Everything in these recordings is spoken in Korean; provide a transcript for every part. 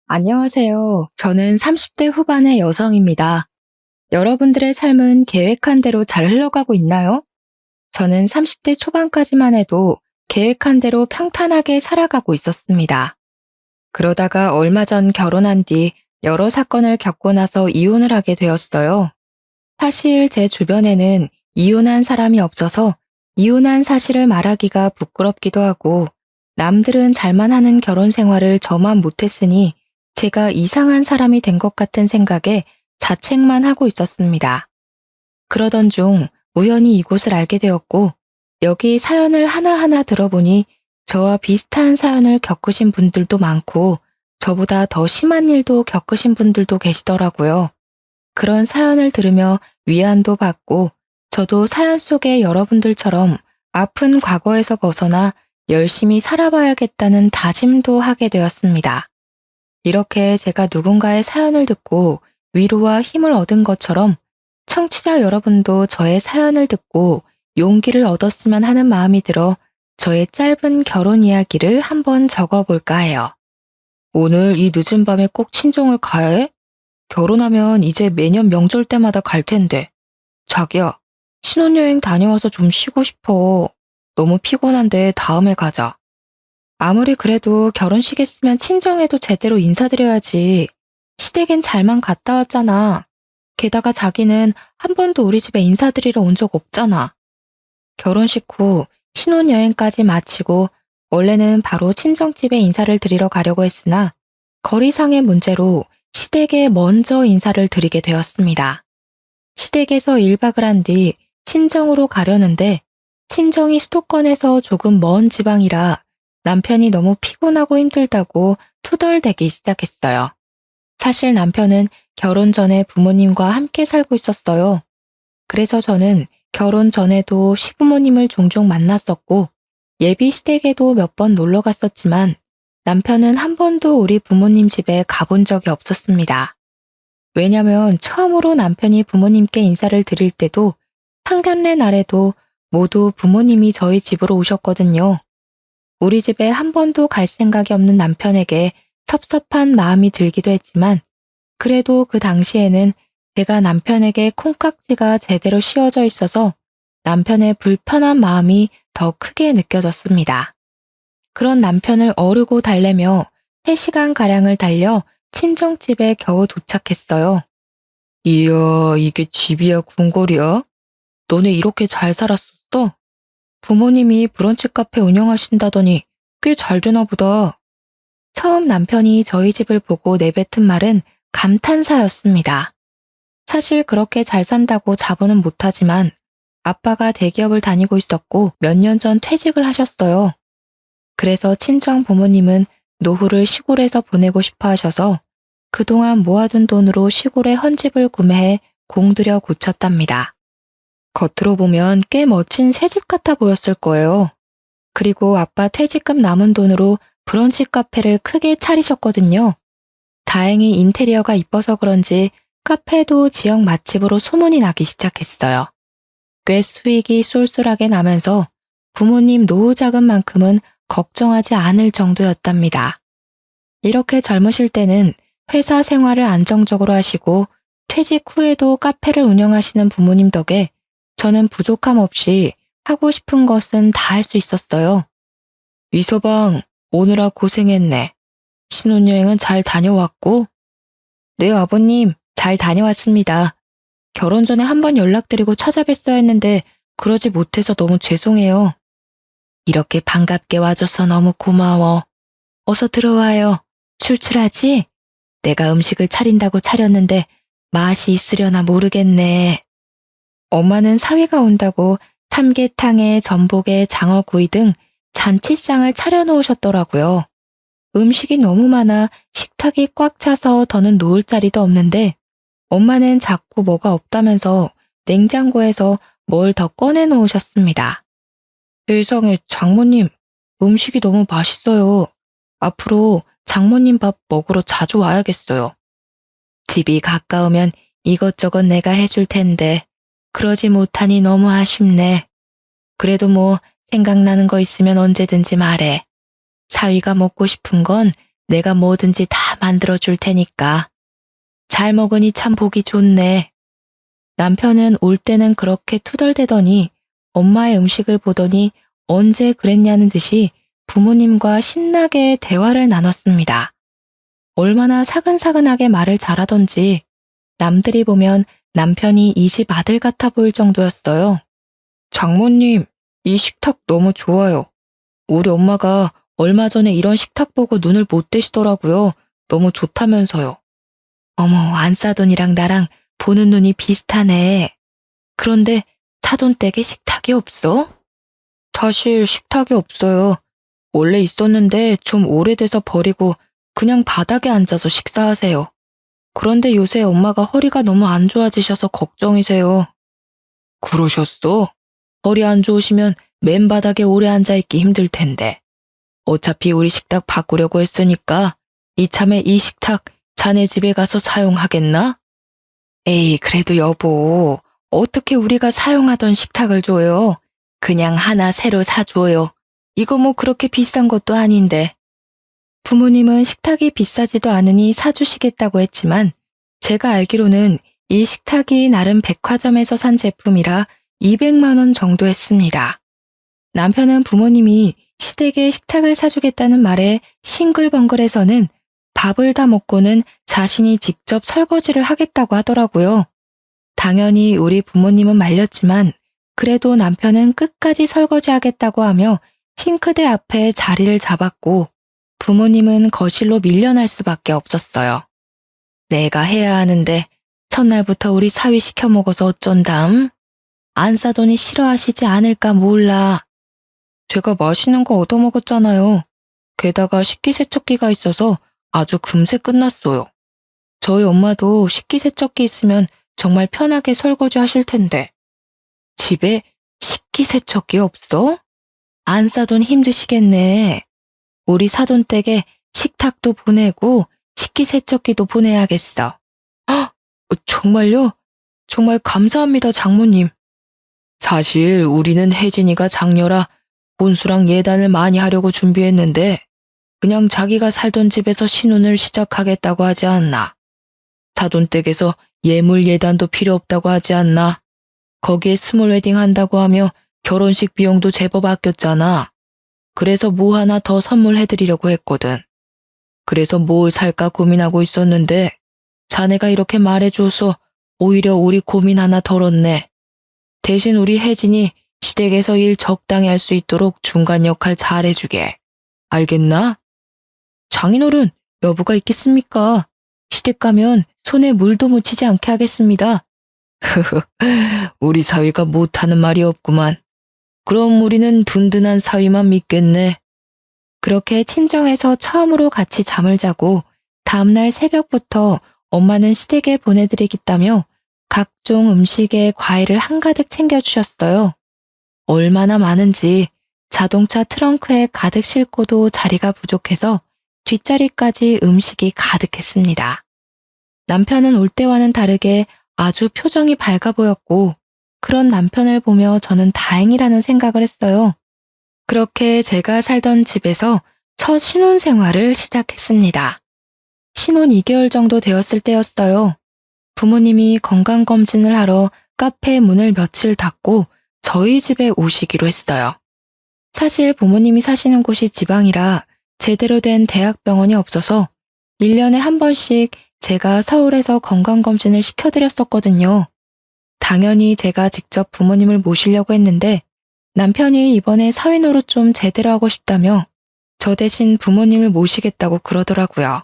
안녕하세요. 저는 30대 후반의 여성입니다. 여러분들의 삶은 계획한 대로 잘 흘러가고 있나요? 저는 30대 초반까지만 해도 계획한 대로 평탄하게 살아가고 있었습니다. 그러다가 얼마 전 결혼한 뒤 여러 사건을 겪고 나서 이혼을 하게 되었어요. 사실 제 주변에는 이혼한 사람이 없어서 이혼한 사실을 말하기가 부끄럽기도 하고 남들은 잘만 하는 결혼 생활을 저만 못했으니 제가 이상한 사람이 된 것 같은 생각에 자책만 하고 있었습니다. 그러던 중 우연히 이곳을 알게 되었고 여기 사연을 하나하나 들어보니 저와 비슷한 사연을 겪으신 분들도 많고 저보다 더 심한 일도 겪으신 분들도 계시더라고요. 그런 사연을 들으며 위안도 받고 저도 사연 속의 여러분들처럼 아픈 과거에서 벗어나 열심히 살아봐야겠다는 다짐도 하게 되었습니다. 이렇게 제가 누군가의 사연을 듣고 위로와 힘을 얻은 것처럼 청취자 여러분도 저의 사연을 듣고 용기를 얻었으면 하는 마음이 들어 저의 짧은 결혼 이야기를 한번 적어볼까 해요. 오늘 이 늦은 밤에 꼭 친정을 가야 해? 결혼하면 이제 매년 명절 때마다 갈 텐데. 자기야, 신혼여행 다녀와서 좀 쉬고 싶어. 너무 피곤한데 다음에 가자. 아무리 그래도 결혼식 했으면 친정에도 제대로 인사드려야지. 시댁엔 잘만 갔다 왔잖아. 게다가 자기는 한 번도 우리 집에 인사드리러 온 적 없잖아. 결혼식 후 신혼여행까지 마치고 원래는 바로 친정집에 인사를 드리러 가려고 했으나 거리상의 문제로 시댁에 먼저 인사를 드리게 되었습니다. 시댁에서 1박을 한 뒤 친정으로 가려는데 친정이 수도권에서 조금 먼 지방이라 남편이 너무 피곤하고 힘들다고 투덜대기 시작했어요. 사실 남편은 결혼 전에 부모님과 함께 살고 있었어요. 그래서 저는 결혼 전에도 시부모님을 종종 만났었고 예비 시댁에도 몇 번 놀러 갔었지만 남편은 한 번도 우리 부모님 집에 가본 적이 없었습니다. 왜냐면 처음으로 남편이 부모님께 인사를 드릴 때도 상견례 날에도 모두 부모님이 저희 집으로 오셨거든요. 우리 집에 한 번도 갈 생각이 없는 남편에게 섭섭한 마음이 들기도 했지만 그래도 그 당시에는 제가 남편에게 콩깍지가 제대로 씌워져 있어서 남편의 불편한 마음이 더 크게 느껴졌습니다. 그런 남편을 어르고 달래며 3시간가량을 달려 친정집에 겨우 도착했어요. 이야, 이게 집이야, 궁궐이야? 너네 이렇게 잘 살았었어? 부모님이 브런치 카페 운영하신다더니 꽤 잘 되나 보다. 처음 남편이 저희 집을 보고 내뱉은 말은 감탄사였습니다. 사실 그렇게 잘 산다고 자부는 못하지만 아빠가 대기업을 다니고 있었고 몇 년 전 퇴직을 하셨어요. 그래서 친정 부모님은 노후를 시골에서 보내고 싶어 하셔서 그동안 모아둔 돈으로 시골에 헌집을 구매해 공들여 고쳤답니다. 겉으로 보면 꽤 멋진 새집 같아 보였을 거예요. 그리고 아빠 퇴직금 남은 돈으로 브런치 카페를 크게 차리셨거든요. 다행히 인테리어가 이뻐서 그런지 카페도 지역 맛집으로 소문이 나기 시작했어요. 꽤 수익이 쏠쏠하게 나면서 부모님 노후 자금만큼은 걱정하지 않을 정도였답니다. 이렇게 젊으실 때는 회사 생활을 안정적으로 하시고 퇴직 후에도 카페를 운영하시는 부모님 덕에 저는 부족함 없이 하고 싶은 것은 다 할 수 있었어요. 위서방, 오느라 고생했네. 신혼여행은 잘 다녀왔고? 네, 아버님, 잘 다녀왔습니다. 결혼 전에 한번 연락드리고 찾아뵀어야 했는데 그러지 못해서 너무 죄송해요. 이렇게 반갑게 와줘서 너무 고마워. 어서 들어와요. 출출하지? 내가 음식을 차린다고 차렸는데 맛이 있으려나 모르겠네. 엄마는 사위가 온다고 삼계탕에 전복에 장어구이 등 잔치상을 차려놓으셨더라고요. 음식이 너무 많아 식탁이 꽉 차서 더는 놓을 자리도 없는데 엄마는 자꾸 뭐가 없다면서 냉장고에서 뭘 더 꺼내 놓으셨습니다. 세상에 장모님, 음식이 너무 맛있어요. 앞으로 장모님 밥 먹으러 자주 와야겠어요. 집이 가까우면 이것저것 내가 해줄 텐데 그러지 못하니 너무 아쉽네. 그래도 뭐 생각나는 거 있으면 언제든지 말해. 사위가 먹고 싶은 건 내가 뭐든지 다 만들어줄 테니까. 잘 먹으니 참 보기 좋네. 남편은 올 때는 그렇게 투덜대더니 엄마의 음식을 보더니 언제 그랬냐는 듯이 부모님과 신나게 대화를 나눴습니다. 얼마나 사근사근하게 말을 잘하던지 남들이 보면 남편이 이 집 아들 같아 보일 정도였어요. 장모님, 이 식탁 너무 좋아요. 우리 엄마가 얼마 전에 이런 식탁 보고 눈을 못 떼시더라고요. 너무 좋다면서요. 어머, 안사돈이랑 나랑 보는 눈이 비슷하네. 그런데 사돈댁에 식탁이 없어? 사실 식탁이 없어요. 원래 있었는데 좀 오래돼서 버리고 그냥 바닥에 앉아서 식사하세요. 그런데 요새 엄마가 허리가 너무 안 좋아지셔서 걱정이세요. 그러셨어? 허리 안 좋으시면 맨바닥에 오래 앉아있기 힘들 텐데. 어차피 우리 식탁 바꾸려고 했으니까 이참에 이 식탁 자네 집에 가서 사용하겠나? 에이, 그래도 여보, 어떻게 우리가 사용하던 식탁을 줘요? 그냥 하나 새로 사줘요. 이거 뭐 그렇게 비싼 것도 아닌데. 부모님은 식탁이 비싸지도 않으니 사주시겠다고 했지만 제가 알기로는 이 식탁이 나름 백화점에서 산 제품이라 200만 원 정도 했습니다. 남편은 부모님이 시댁에 식탁을 사주겠다는 말에 싱글벙글해서는 밥을 다 먹고는 자신이 직접 설거지를 하겠다고 하더라고요. 당연히 우리 부모님은 말렸지만 그래도 남편은 끝까지 설거지하겠다고 하며 싱크대 앞에 자리를 잡았고 부모님은 거실로 밀려날 수밖에 없었어요. 내가 해야 하는데 첫날부터 우리 사위 시켜 먹어서 어쩐담? 안 싸더니 싫어하시지 않을까 몰라. 제가 맛있는 거 얻어먹었잖아요. 게다가 식기세척기가 있어서 아주 금세 끝났어요. 저희 엄마도 식기세척기 있으면 정말 편하게 설거지 하실 텐데. 집에 식기세척기 없어? 안 싸돈 힘드시겠네. 우리 사돈댁에 식탁도 보내고 식기세척기도 보내야겠어. 헉, 정말요? 정말 감사합니다, 장모님. 사실 우리는 혜진이가 장녀라 혼수랑 예단을 많이 하려고 준비했는데 그냥 자기가 살던 집에서 신혼을 시작하겠다고 하지 않나. 사돈댁에서 예물 예단도 필요 없다고 하지 않나. 거기에 스몰 웨딩 한다고 하며 결혼식 비용도 제법 아꼈잖아. 그래서 뭐 하나 더 선물해드리려고 했거든. 그래서 뭘 살까 고민하고 있었는데 자네가 이렇게 말해줘서 오히려 우리 고민 하나 덜었네. 대신 우리 혜진이 시댁에서 일 적당히 할 수 있도록 중간 역할 잘해주게. 알겠나? 장인어른, 여부가 있겠습니까? 시댁 가면 손에 물도 묻히지 않게 하겠습니다. 우리 사위가 못하는 말이 없구만. 그럼 우리는 든든한 사위만 믿겠네. 그렇게 친정에서 처음으로 같이 잠을 자고 다음날 새벽부터 엄마는 시댁에 보내드리겠다며 각종 음식에 과일을 한가득 챙겨주셨어요. 얼마나 많은지 자동차 트렁크에 가득 싣고도 자리가 부족해서 뒷자리까지 음식이 가득했습니다. 남편은 올 때와는 다르게 아주 표정이 밝아 보였고 그런 남편을 보며 저는 다행이라는 생각을 했어요. 그렇게 제가 살던 집에서 첫 신혼생활을 시작했습니다. 신혼 2개월 정도 되었을 때였어요. 부모님이 건강검진을 하러 카페 문을 며칠 닫고 저희 집에 오시기로 했어요. 사실 부모님이 사시는 곳이 지방이라 제대로 된 대학병원이 없어서 1년에 한 번씩 제가 서울에서 건강검진을 시켜드렸었거든요. 당연히 제가 직접 부모님을 모시려고 했는데 남편이 이번에 사위노릇 좀 제대로 하고 싶다며 저 대신 부모님을 모시겠다고 그러더라고요.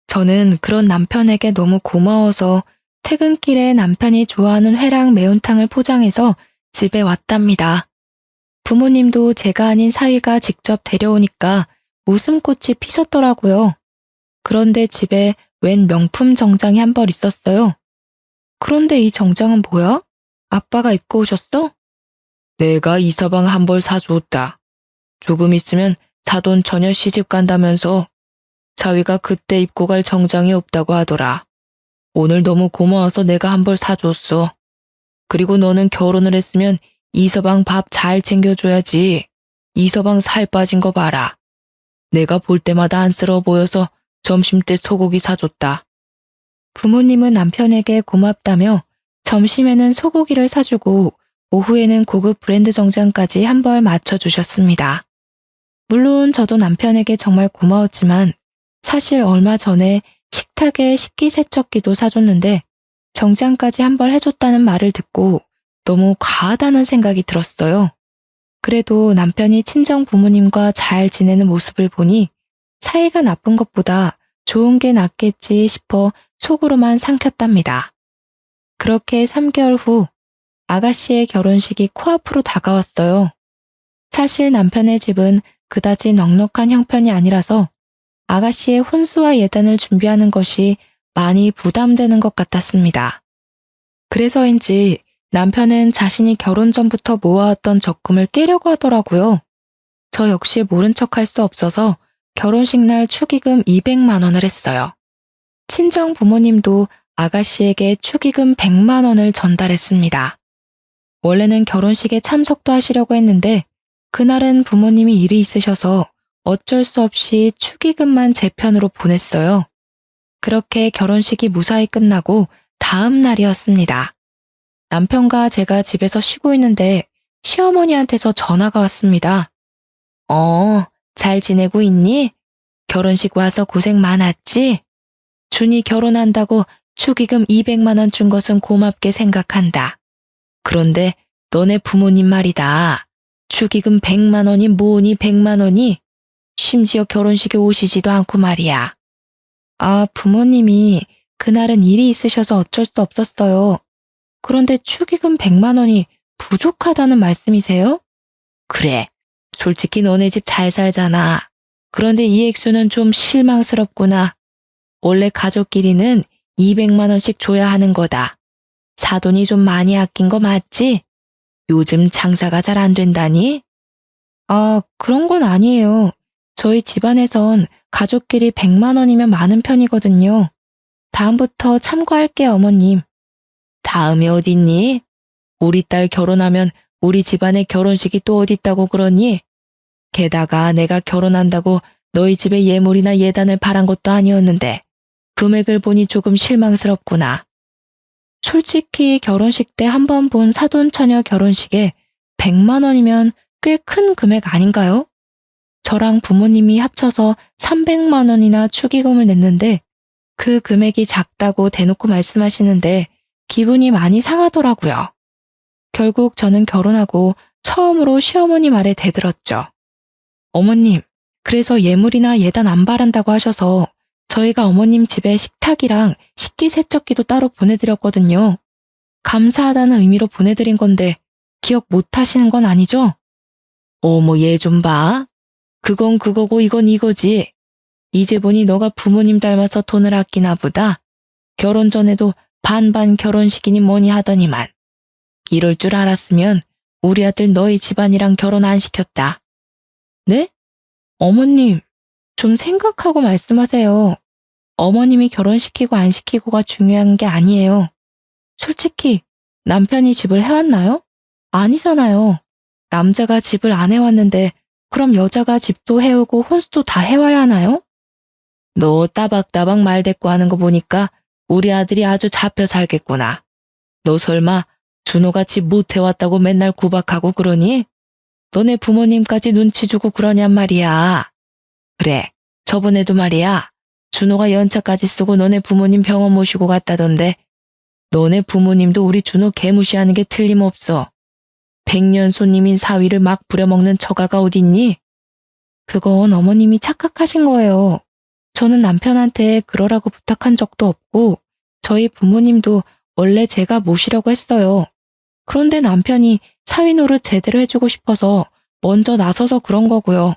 저는 그런 남편에게 너무 고마워서 퇴근길에 남편이 좋아하는 회랑 매운탕을 포장해서 집에 왔답니다. 부모님도 제가 아닌 사위가 직접 데려오니까 웃음꽃이 피셨더라고요. 그런데 집에 웬 명품 정장이 한 벌 있었어요. 그런데 이 정장은 뭐야? 아빠가 입고 오셨어? 내가 이 서방 한 벌 사주었다. 조금 있으면 사돈 처녀 시집 간다면서 사위가 그때 입고 갈 정장이 없다고 하더라. 오늘 너무 고마워서 내가 한 벌 사줬어. 그리고 너는 결혼을 했으면 이서방 밥 잘 챙겨줘야지. 이서방 살 빠진 거 봐라. 내가 볼 때마다 안쓰러워 보여서 점심때 소고기 사줬다. 부모님은 남편에게 고맙다며 점심에는 소고기를 사주고 오후에는 고급 브랜드 정장까지 한 벌 맞춰주셨습니다. 물론 저도 남편에게 정말 고마웠지만 사실 얼마 전에 식탁에 식기세척기도 사줬는데 정장까지 한 벌 해줬다는 말을 듣고 너무 과하다는 생각이 들었어요. 그래도 남편이 친정 부모님과 잘 지내는 모습을 보니 사이가 나쁜 것보다 좋은 게 낫겠지 싶어 속으로만 삼켰답니다. 그렇게 3개월 후 아가씨의 결혼식이 코앞으로 다가왔어요. 사실 남편의 집은 그다지 넉넉한 형편이 아니라서 아가씨의 혼수와 예단을 준비하는 것이 많이 부담되는 것 같았습니다. 그래서인지 남편은 자신이 결혼 전부터 모아왔던 적금을 깨려고 하더라고요. 저 역시 모른 척할 수 없어서 결혼식 날 축의금 200만 원을 했어요. 친정 부모님도 아가씨에게 축의금 100만 원을 전달했습니다. 원래는 결혼식에 참석도 하시려고 했는데 그날은 부모님이 일이 있으셔서 어쩔 수 없이 축의금만 제 편으로 보냈어요. 그렇게 결혼식이 무사히 끝나고 다음 날이었습니다. 남편과 제가 집에서 쉬고 있는데 시어머니한테서 전화가 왔습니다. 잘 지내고 있니? 결혼식 와서 고생 많았지? 준이 결혼한다고 축의금 200만 원 준 것은 고맙게 생각한다. 그런데 너네 부모님 말이다. 축의금 100만 원이 뭐니 100만 원이? 심지어 결혼식에 오시지도 않고 말이야. 아, 부모님이 그날은 일이 있으셔서 어쩔 수 없었어요. 그런데 축의금 100만 원이 부족하다는 말씀이세요? 그래. 솔직히 너네 집 잘 살잖아. 그런데 이 액수는 좀 실망스럽구나. 원래 가족끼리는 200만 원씩 줘야 하는 거다. 사돈이 좀 많이 아낀 거 맞지? 요즘 장사가 잘 안 된다니? 아, 그런 건 아니에요. 저희 집안에선 가족끼리 100만 원이면 많은 편이거든요. 다음부터 참고할게요, 어머님. 다음에 어딨니? 우리 딸 결혼하면 우리 집안에 결혼식이 또 어딨다고 그러니? 게다가 내가 결혼한다고 너희 집에 예물이나 예단을 바란 것도 아니었는데 금액을 보니 조금 실망스럽구나. 솔직히 결혼식 때 한 번 본 사돈처녀 결혼식에 100만 원이면 꽤 큰 금액 아닌가요? 저랑 부모님이 합쳐서 300만 원이나 축의금을 냈는데 그 금액이 작다고 대놓고 말씀하시는데 기분이 많이 상하더라고요. 결국 저는 결혼하고 처음으로 시어머니 말에 대들었죠. 어머님, 그래서 예물이나 예단 안 바란다고 하셔서 저희가 어머님 집에 식탁이랑 식기세척기도 따로 보내드렸거든요. 감사하다는 의미로 보내드린 건데 기억 못 하시는 건 아니죠? 어머 얘 좀 봐. 그건 그거고 이건 이거지. 이제 보니 너가 부모님 닮아서 돈을 아끼나 보다. 결혼 전에도 반반 결혼식이니 뭐니 하더니만. 이럴 줄 알았으면 우리 아들 너희 집안이랑 결혼 안 시켰다. 네? 어머님, 좀 생각하고 말씀하세요. 어머님이 결혼시키고 안 시키고가 중요한 게 아니에요. 솔직히 남편이 집을 해왔나요? 아니잖아요. 남자가 집을 안 해왔는데 그럼 여자가 집도 해오고 혼수도 다 해와야 하나요? 너 따박따박 말대꾸 하는 거 보니까 우리 아들이 아주 잡혀 살겠구나. 너 설마 준호가 집 못 해왔다고 맨날 구박하고 그러니? 너네 부모님까지 눈치 주고 그러냔 말이야. 그래, 저번에도 말이야. 준호가 연차까지 쓰고 너네 부모님 병원 모시고 갔다던데 너네 부모님도 우리 준호 개무시하는 게 틀림없어. 백년 손님인 사위를 막 부려먹는 처가가 어딨니? 그건 어머님이 착각하신 거예요. 저는 남편한테 그러라고 부탁한 적도 없고 저희 부모님도 원래 제가 모시려고 했어요. 그런데 남편이 사위 노릇 제대로 해주고 싶어서 먼저 나서서 그런 거고요.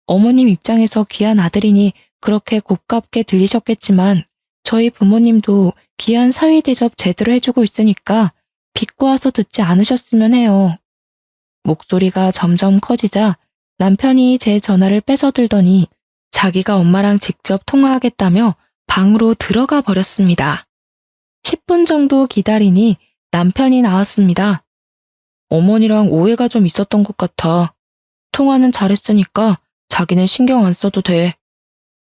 어머님 입장에서 귀한 아들이니 그렇게 곱깝게 들리셨겠지만 저희 부모님도 귀한 사위 대접 제대로 해주고 있으니까 비꼬아서 듣지 않으셨으면 해요. 목소리가 점점 커지자 남편이 제 전화를 뺏어들더니 자기가 엄마랑 직접 통화하겠다며 방으로 들어가 버렸습니다. 10분 정도 기다리니 남편이 나왔습니다. 어머니랑 오해가 좀 있었던 것 같아. 통화는 잘했으니까 자기는 신경 안 써도 돼.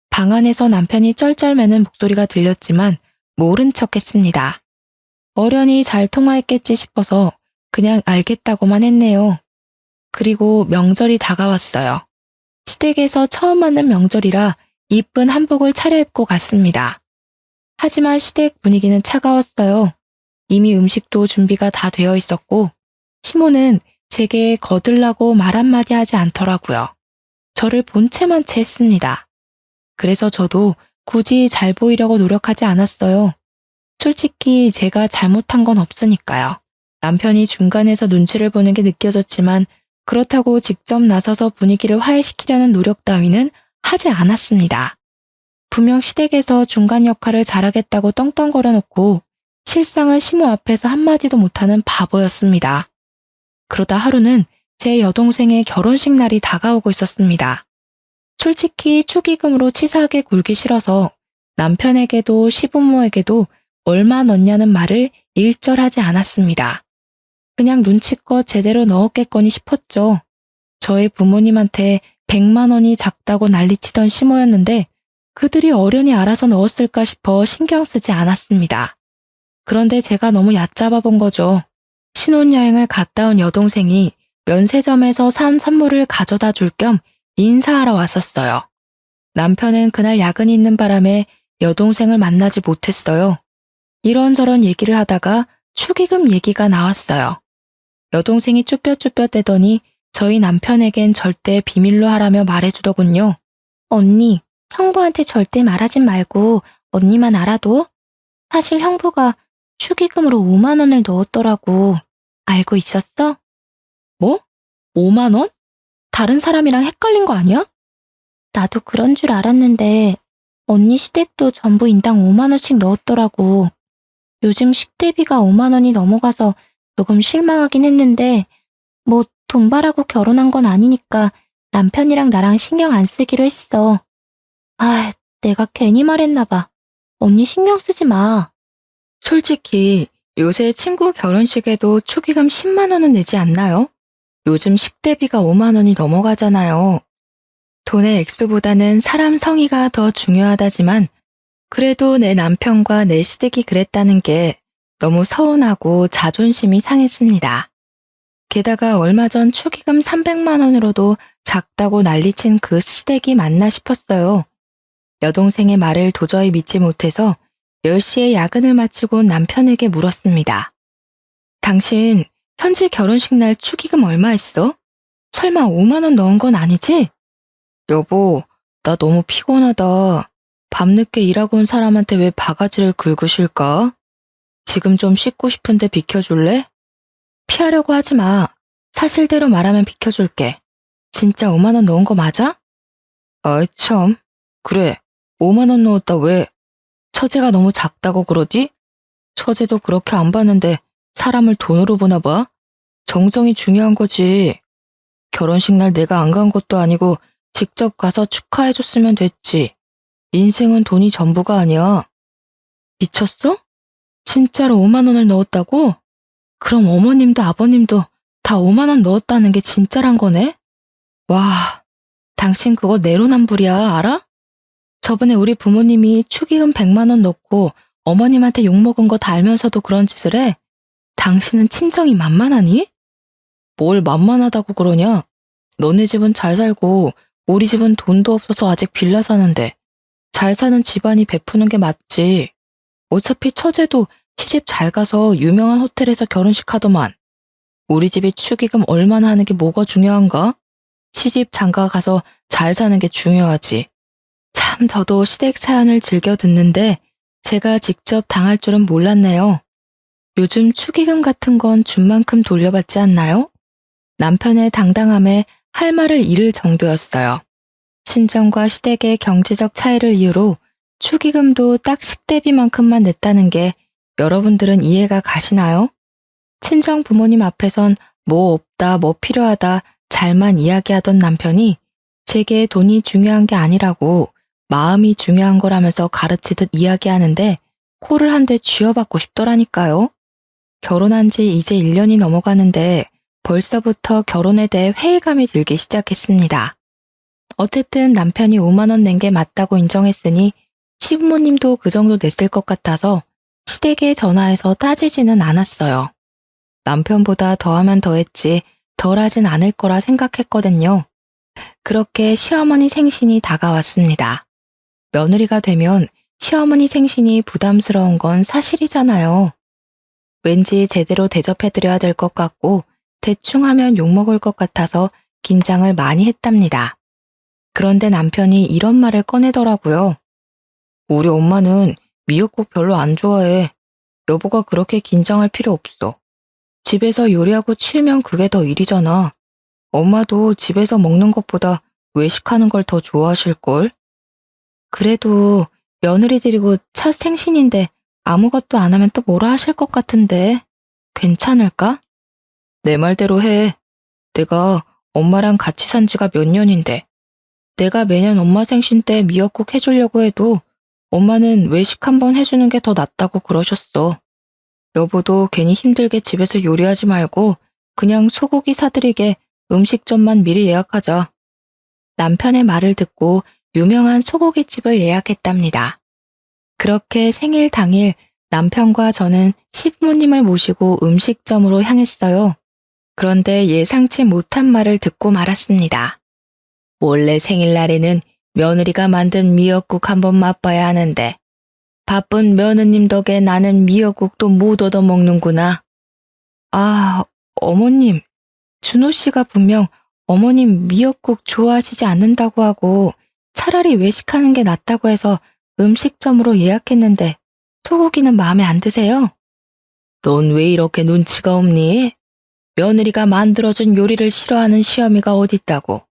방 안에서 남편이 쩔쩔매는 목소리가 들렸지만 모른 척했습니다. 어련히 잘 통화했겠지 싶어서 그냥 알겠다고만 했네요. 그리고 명절이 다가왔어요. 시댁에서 처음 맞는 명절이라 이쁜 한복을 차려입고 갔습니다. 하지만 시댁 분위기는 차가웠어요. 이미 음식도 준비가 다 되어 있었고 시모는 제게 거들라고 말 한마디 하지 않더라고요. 저를 본체만 채 했습니다. 그래서 저도 굳이 잘 보이려고 노력하지 않았어요. 솔직히 제가 잘못한 건 없으니까요. 남편이 중간에서 눈치를 보는 게 느껴졌지만 그렇다고 직접 나서서 분위기를 화해시키려는 노력 따위는 하지 않았습니다. 분명 시댁에서 중간 역할을 잘하겠다고 떵떵거려 놓고 실상은 시모 앞에서 한마디도 못하는 바보였습니다. 그러다 하루는 제 여동생의 결혼식 날이 다가오고 있었습니다. 솔직히 축의금으로 치사하게 굴기 싫어서 남편에게도 시부모에게도 얼마 넣냐는 말을 일절하지 않았습니다. 그냥 눈치껏 제대로 넣었겠거니 싶었죠. 저희 부모님한테 100만 원이 작다고 난리치던 시모였는데 그들이 어련히 알아서 넣었을까 싶어 신경 쓰지 않았습니다. 그런데 제가 너무 얕잡아 본 거죠. 신혼여행을 갔다 온 여동생이 면세점에서 산 선물을 가져다 줄 겸 인사하러 왔었어요. 남편은 그날 야근이 있는 바람에 여동생을 만나지 못했어요. 이런저런 얘기를 하다가 축의금 얘기가 나왔어요. 여동생이 쭈뼛쭈뼛대더니 저희 남편에겐 절대 비밀로 하라며 말해주더군요. 언니, 형부한테 절대 말하진 말고 언니만 알아도. 사실 형부가 축의금으로 5만 원을 넣었더라고. 알고 있었어? 뭐? 5만 원? 다른 사람이랑 헷갈린 거 아니야? 나도 그런 줄 알았는데 언니 시댁도 전부 인당 5만 원씩 넣었더라고. 요즘 식대비가 5만 원이 넘어가서 조금 실망하긴 했는데 뭐 돈 바라고 결혼한 건 아니니까 남편이랑 나랑 신경 안 쓰기로 했어. 아, 내가 괜히 말했나 봐. 언니 신경 쓰지 마. 솔직히 요새 친구 결혼식에도 축의금 10만 원은 내지 않나요? 요즘 식대비가 5만 원이 넘어가잖아요. 돈의 액수보다는 사람 성의가 더 중요하다지만 그래도 내 남편과 내 시댁이 그랬다는 게 너무 서운하고 자존심이 상했습니다. 게다가 얼마 전 축의금 300만 원으로도 작다고 난리친 그 시댁이 맞나 싶었어요. 여동생의 말을 도저히 믿지 못해서 10시에 야근을 마치고 남편에게 물었습니다. 당신 현지 결혼식 날 축의금 얼마 했어? 설마 5만 원 넣은 건 아니지? 여보, 나 너무 피곤하다. 밤늦게 일하고 온 사람한테 왜 바가지를 긁고 쉴까? 지금 좀 씻고 싶은데 비켜줄래? 피하려고 하지 마. 사실대로 말하면 비켜줄게. 진짜 5만 원 넣은 거 맞아? 아이 참. 그래, 5만 원 넣었다 왜? 처제가 너무 작다고 그러디? 처제도 그렇게 안 봤는데 사람을 돈으로 보나 봐? 정성이 중요한 거지. 결혼식 날 내가 안 간 것도 아니고 직접 가서 축하해줬으면 됐지. 인생은 돈이 전부가 아니야. 미쳤어? 진짜로 5만 원을 넣었다고? 그럼 어머님도 아버님도 다 5만 원 넣었다는 게 진짜란 거네? 와, 당신 그거 내로남불이야, 알아? 저번에 우리 부모님이 축의금 100만 원 넣고 어머님한테 욕먹은 거 다 알면서도 그런 짓을 해? 당신은 친정이 만만하니? 뭘 만만하다고 그러냐? 너네 집은 잘 살고 우리 집은 돈도 없어서 아직 빌라 사는데 잘 사는 집안이 베푸는 게 맞지. 어차피 처제도 시집 잘 가서 유명한 호텔에서 결혼식 하더만. 우리 집이 축의금 얼마나 하는 게 뭐가 중요한가? 시집 장가 가서 잘 사는 게 중요하지. 참 저도 시댁 사연을 즐겨 듣는데 제가 직접 당할 줄은 몰랐네요. 요즘 축의금 같은 건 준 만큼 돌려받지 않나요? 남편의 당당함에 할 말을 잃을 정도였어요. 친정과 시댁의 경제적 차이를 이유로 축의금도 딱 식대비만큼만 냈다는 게 여러분들은 이해가 가시나요? 친정 부모님 앞에선 뭐 없다, 뭐 필요하다 잘만 이야기하던 남편이 제게 돈이 중요한 게 아니라고 마음이 중요한 거라면서 가르치듯 이야기하는데 코를 한 대 쥐어받고 싶더라니까요. 결혼한 지 이제 1년이 넘어가는데 벌써부터 결혼에 대해 회의감이 들기 시작했습니다. 어쨌든 남편이 5만 원 낸 게 맞다고 인정했으니 시부모님도 그 정도 냈을 것 같아서 시댁에 전화해서 따지지는 않았어요. 남편보다 더하면 더했지 덜하진 않을 거라 생각했거든요. 그렇게 시어머니 생신이 다가왔습니다. 며느리가 되면 시어머니 생신이 부담스러운 건 사실이잖아요. 왠지 제대로 대접해드려야 될 것 같고 대충 하면 욕먹을 것 같아서 긴장을 많이 했답니다. 그런데 남편이 이런 말을 꺼내더라고요. 우리 엄마는 미역국 별로 안 좋아해. 여보가 그렇게 긴장할 필요 없어. 집에서 요리하고 치우면 그게 더 일이잖아. 엄마도 집에서 먹는 것보다 외식하는 걸 더 좋아하실걸? 그래도 며느리 드리고 첫 생신인데 아무것도 안 하면 또 뭐라 하실 것 같은데 괜찮을까? 내 말대로 해. 내가 엄마랑 같이 산 지가 몇 년인데 내가 매년 엄마 생신 때 미역국 해주려고 해도 엄마는 외식 한번 해주는 게 더 낫다고 그러셨어. 여보도 괜히 힘들게 집에서 요리하지 말고 그냥 소고기 사드리게 음식점만 미리 예약하자. 남편의 말을 듣고 유명한 소고기집을 예약했답니다. 그렇게 생일 당일 남편과 저는 시부모님을 모시고 음식점으로 향했어요. 그런데 예상치 못한 말을 듣고 말았습니다. 원래 생일날에는 며느리가 만든 미역국 한번 맛봐야 하는데 바쁜 며느님 덕에 나는 미역국도 못 얻어먹는구나. 아, 어머님, 준호 씨가 분명 어머님 미역국 좋아하시지 않는다고 하고 차라리 외식하는 게 낫다고 해서 음식점으로 예약했는데 소고기는 마음에 안 드세요? 넌 왜 이렇게 눈치가 없니? 며느리가 만들어준 요리를 싫어하는 시어미가 어딨다고.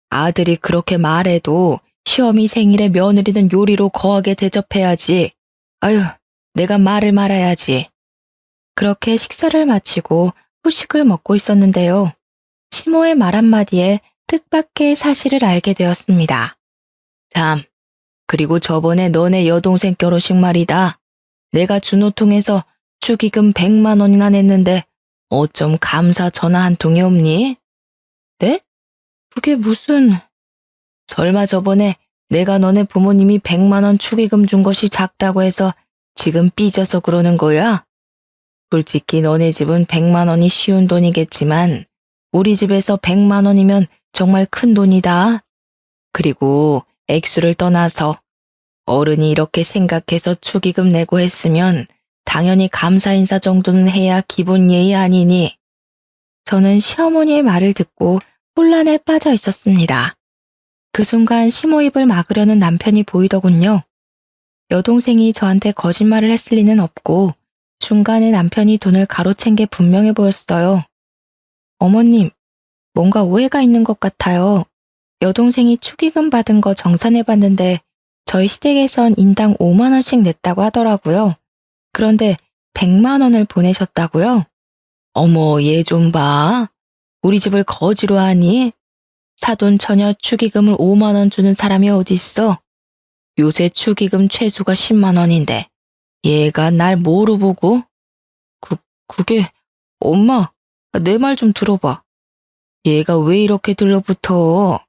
아들이 그렇게 말해도 시어미 생일에 며느리는 요리로 거하게 대접해야지. 아유, 내가 말을 말아야지. 그렇게 식사를 마치고 후식을 먹고 있었는데요. 시모의 말 한마디에 뜻밖의 사실을 알게 되었습니다. 참, 그리고 저번에 너네 여동생 결혼식 말이다. 내가 준호 통해서 축의금 100만 원이나 냈는데 어쩜 감사 전화 한 통이 없니? 네? 그게 무슨... 설마 저번에 내가 너네 부모님이 100만 원 축의금 준 것이 작다고 해서 지금 삐져서 그러는 거야? 솔직히 너네 집은 100만 원이 쉬운 돈이겠지만 우리 집에서 100만 원이면 정말 큰 돈이다. 그리고 액수를 떠나서 어른이 이렇게 생각해서 축의금 내고 했으면 당연히 감사 인사 정도는 해야 기본 예의 아니니. 저는 시어머니의 말을 듣고 혼란에 빠져 있었습니다. 그 순간 시모 입을 막으려는 남편이 보이더군요. 여동생이 저한테 거짓말을 했을 리는 없고 중간에 남편이 돈을 가로챈 게 분명해 보였어요. 어머님, 뭔가 오해가 있는 것 같아요. 여동생이 축의금 받은 거 정산해봤는데 저희 시댁에선 인당 5만 원씩 냈다고 하더라고요. 그런데 100만 원을 보내셨다고요? 어머, 얘 좀 봐. 우리 집을 거지로 하니? 사돈 처녀 축의금을 5만 원 주는 사람이 어딨어? 요새 축의금 최소가 10만 원인데 얘가 날 뭐로 보고? 그게 엄마, 내 말 좀 들어봐. 얘가 왜 이렇게 들러붙어?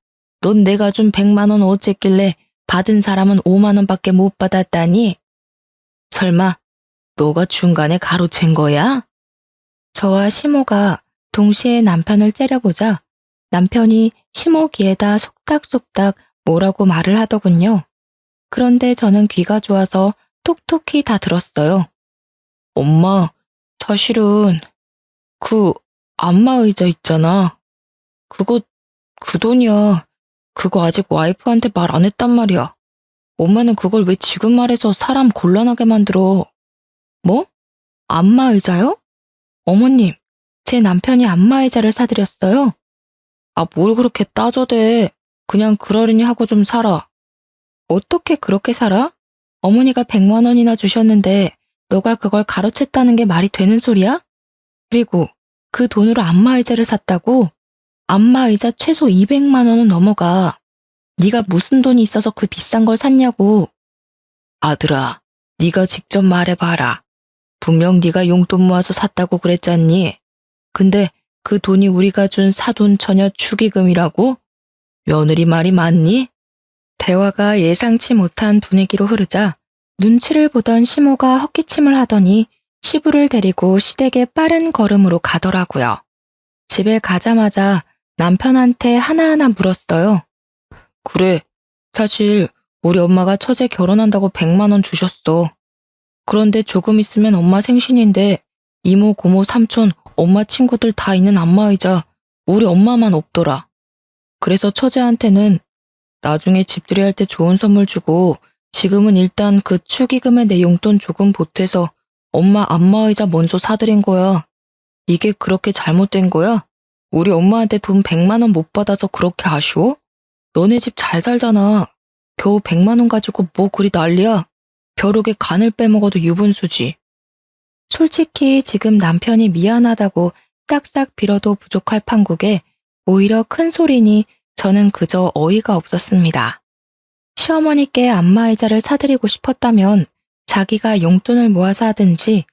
넌 내가 준 100만 원 어쨌길래 받은 사람은 5만 원밖에 못 받았다니? 설마 너가 중간에 가로챈 거야? 저와 시모가 동시에 남편을 째려보자 남편이 시모 귀에다 속닥속닥 뭐라고 말을 하더군요. 그런데 저는 귀가 좋아서 톡톡히 다 들었어요. 엄마, 사실은 그 안마의자 있잖아. 그거 그 돈이야. 그거 아직 와이프한테 말 안 했단 말이야. 엄마는 그걸 왜 지금 말해서 사람 곤란하게 만들어. 뭐? 안마의자요? 어머님, 제 남편이 안마의자를 사드렸어요. 아, 뭘 그렇게 따져대. 그냥 그러려니 하고 좀 살아. 어떻게 그렇게 살아? 어머니가 100만 원이나 주셨는데 너가 그걸 가로챘다는 게 말이 되는 소리야? 그리고 그 돈으로 안마의자를 샀다고? 안마의자 최소 200만 원은 넘어가. 네가 무슨 돈이 있어서 그 비싼 걸 샀냐고. 아들아, 네가 직접 말해봐라. 분명 네가 용돈 모아서 샀다고 그랬잖니. 근데 그 돈이 우리가 준 사돈 처녀 축의금이라고? 며느리 말이 맞니? 대화가 예상치 못한 분위기로 흐르자 눈치를 보던 시모가 헛기침을 하더니 시부를 데리고 시댁에 빠른 걸음으로 가더라고요. 집에 가자마자 남편한테 하나하나 물었어요. 그래, 사실 우리 엄마가 처제 결혼한다고 100만 원 주셨어. 그런데 조금 있으면 엄마 생신인데 이모, 고모, 삼촌, 엄마 친구들 다 있는 안마의자 우리 엄마만 없더라. 그래서 처제한테는 나중에 집들이 할 때 좋은 선물 주고 지금은 일단 그 축의금에 내 용돈 조금 보태서 엄마 안마의자 먼저 사드린 거야. 이게 그렇게 잘못된 거야? 우리 엄마한테 돈 100만 원 못 받아서 그렇게 아쉬워? 너네 집 잘 살잖아. 겨우 100만 원 가지고 뭐 그리 난리야. 벼룩에 간을 빼먹어도 유분수지. 솔직히 지금 남편이 미안하다고 싹싹 빌어도 부족할 판국에 오히려 큰 소리니 저는 그저 어이가 없었습니다. 시어머니께 안마의자를 사드리고 싶었다면 자기가 용돈을 모아서 하든지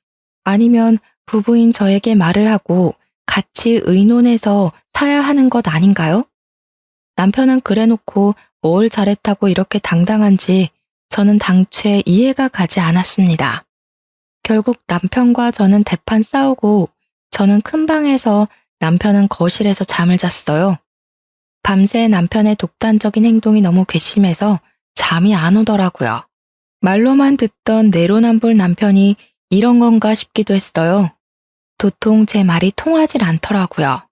아니면 부부인 저에게 말을 하고 같이 의논해서 사야 하는 것 아닌가요? 남편은 그래놓고 뭘 잘했다고 이렇게 당당한지 저는 당최 이해가 가지 않았습니다. 결국 남편과 저는 대판 싸우고 저는 큰 방에서 남편은 거실에서 잠을 잤어요. 밤새 남편의 독단적인 행동이 너무 괘씸해서 잠이 안 오더라고요. 말로만 듣던 내로남불 남편이 이런 건가 싶기도 했어요. 도통 제 말이 통하질 않더라고요.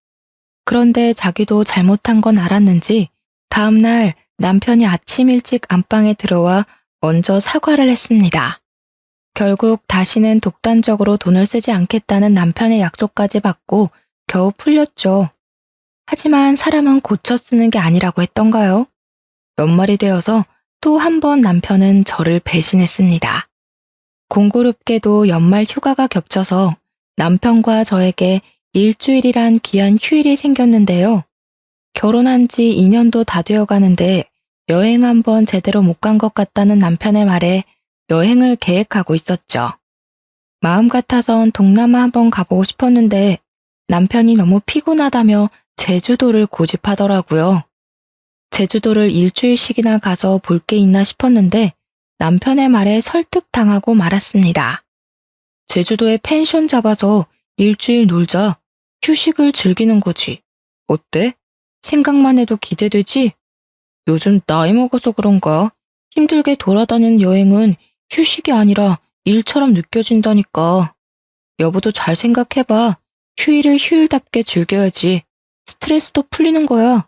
그런데 자기도 잘못한 건 알았는지 다음날 남편이 아침 일찍 안방에 들어와 먼저 사과를 했습니다. 결국 다시는 독단적으로 돈을 쓰지 않겠다는 남편의 약속까지 받고 겨우 풀렸죠. 하지만 사람은 고쳐 쓰는 게 아니라고 했던가요? 연말이 되어서 또 한 번 남편은 저를 배신했습니다. 공교롭게도 연말 휴가가 겹쳐서 남편과 저에게 일주일이란 귀한 휴일이 생겼는데요. 결혼한 지 2년도 다 되어 가는데 여행 한번 제대로 못 간 것 같다는 남편의 말에 여행을 계획하고 있었죠. 마음 같아선 동남아 한번 가보고 싶었는데 남편이 너무 피곤하다며 제주도를 고집하더라고요. 제주도를 일주일씩이나 가서 볼 게 있나 싶었는데 남편의 말에 설득당하고 말았습니다. 제주도에 펜션 잡아서 일주일 놀자. 휴식을 즐기는 거지. 어때? 생각만 해도 기대되지? 요즘 나이 먹어서 그런가 힘들게 돌아다니는 여행은 휴식이 아니라 일처럼 느껴진다니까. 여보도 잘 생각해봐. 휴일을 휴일답게 즐겨야지. 스트레스도 풀리는 거야.